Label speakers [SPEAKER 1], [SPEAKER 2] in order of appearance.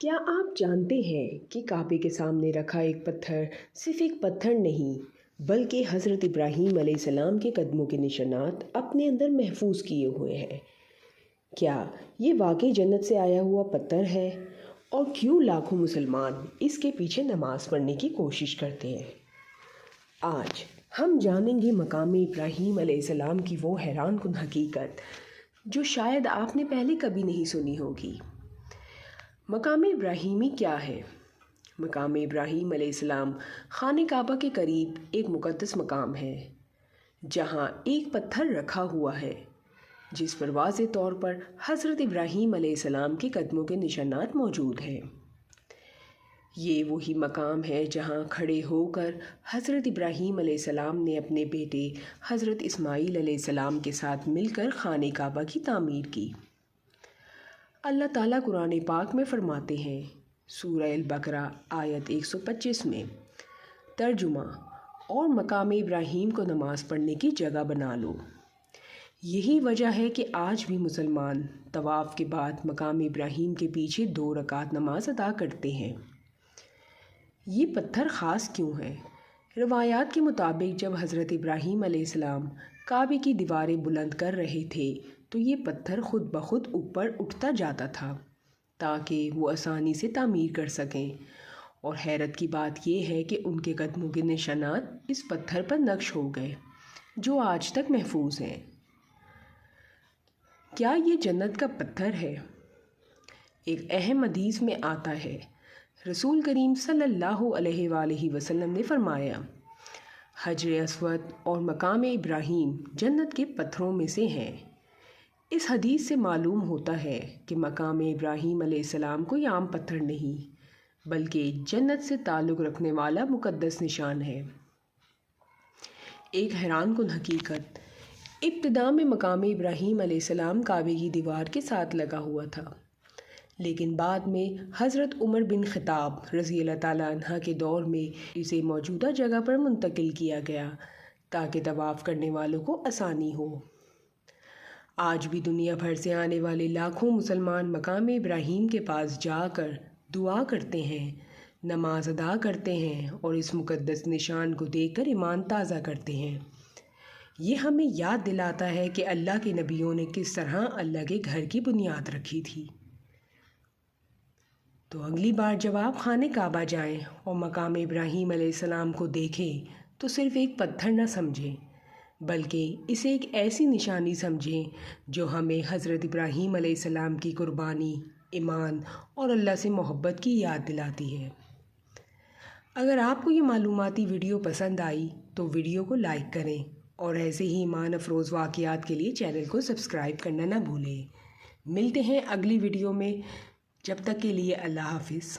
[SPEAKER 1] کیا آپ جانتے ہیں کہ کعبے کے سامنے رکھا ایک پتھر صرف ایک پتھر نہیں بلکہ حضرت ابراہیم علیہ السلام کے قدموں کے نشانات اپنے اندر محفوظ کیے ہوئے ہیں؟ کیا یہ واقعی جنت سے آیا ہوا پتھر ہے؟ اور کیوں لاکھوں مسلمان اس کے پیچھے نماز پڑھنے کی کوشش کرتے ہیں؟ آج ہم جانیں گے مقام ابراہیم علیہ السلام کی وہ حیران کن حقیقت جو شاید آپ نے پہلے کبھی نہیں سنی ہوگی۔ مقام ابراہیمی کیا ہے؟ مقام ابراہیم علیہ السلام خانہ کعبہ کے قریب ایک مقدس مقام ہے جہاں ایک پتھر رکھا ہوا ہے جس پر واضح طور پر حضرت ابراہیم علیہ السلام کے قدموں کے نشانات موجود ہیں۔ یہ وہی مقام ہے جہاں کھڑے ہو کر حضرت ابراہیم علیہ السلام نے اپنے بیٹے حضرت اسماعیل علیہ السلام کے ساتھ مل کر خانہ کعبہ کی تعمیر کی۔ اللہ تعالیٰ قرآن پاک میں فرماتے ہیں، سورہ البقرہ آیت 125 میں، ترجمہ: اور مقام ابراہیم کو نماز پڑھنے کی جگہ بنا لو۔ یہی وجہ ہے کہ آج بھی مسلمان طواف کے بعد مقام ابراہیم کے پیچھے 2 رکعت نماز ادا کرتے ہیں۔ یہ پتھر خاص کیوں ہے؟ روایات کے مطابق جب حضرت ابراہیم علیہ السلام کعبے کی دیواریں بلند کر رہے تھے تو یہ پتھر خود بخود اوپر اٹھتا جاتا تھا تاکہ وہ آسانی سے تعمیر کر سکیں، اور حیرت کی بات یہ ہے کہ ان کے قدموں کے نشانات اس پتھر پر نقش ہو گئے جو آج تک محفوظ ہیں۔ کیا یہ جنت کا پتھر ہے؟ ایک اہم حدیث میں آتا ہے، رسول کریم صلی اللہ علیہ وآلہ وسلم نے فرمایا، حجر اسود اور مقام ابراہیم جنت کے پتھروں میں سے ہیں۔ اس حدیث سے معلوم ہوتا ہے کہ مقام ابراہیم علیہ السلام کوئی عام پتھر نہیں بلکہ جنت سے تعلق رکھنے والا مقدس نشان ہے۔ ایک حیران کن حقیقت، ابتدا میں مقام ابراہیم علیہ السلام کعبے کی دیوار کے ساتھ لگا ہوا تھا، لیکن بعد میں حضرت عمر بن خطاب رضی اللہ تعالیٰ عنہ کے دور میں اسے موجودہ جگہ پر منتقل کیا گیا تاکہ طواف کرنے والوں کو آسانی ہو۔ آج بھی دنیا بھر سے آنے والے لاکھوں مسلمان مقام ابراہیم کے پاس جا کر دعا کرتے ہیں، نماز ادا کرتے ہیں اور اس مقدس نشان کو دیکھ کر ایمان تازہ کرتے ہیں۔ یہ ہمیں یاد دلاتا ہے کہ اللہ کے نبیوں نے کس طرح اللہ کے گھر کی بنیاد رکھی تھی۔ تو اگلی بار جب آپ خانہ کعبہ جائیں اور مقام ابراہیم علیہ السلام کو دیکھیں تو صرف ایک پتھر نہ سمجھیں بلکہ اسے ایک ایسی نشانی سمجھیں جو ہمیں حضرت ابراہیم علیہ السلام کی قربانی، ایمان اور اللہ سے محبت کی یاد دلاتی ہے۔ اگر آپ کو یہ معلوماتی ویڈیو پسند آئی تو ویڈیو کو لائک کریں اور ایسے ہی ایمان افروز واقعات کے لیے چینل کو سبسکرائب کرنا نہ بھولیں۔ ملتے ہیں اگلی ویڈیو میں، جب تک کے لیے اللہ حافظ۔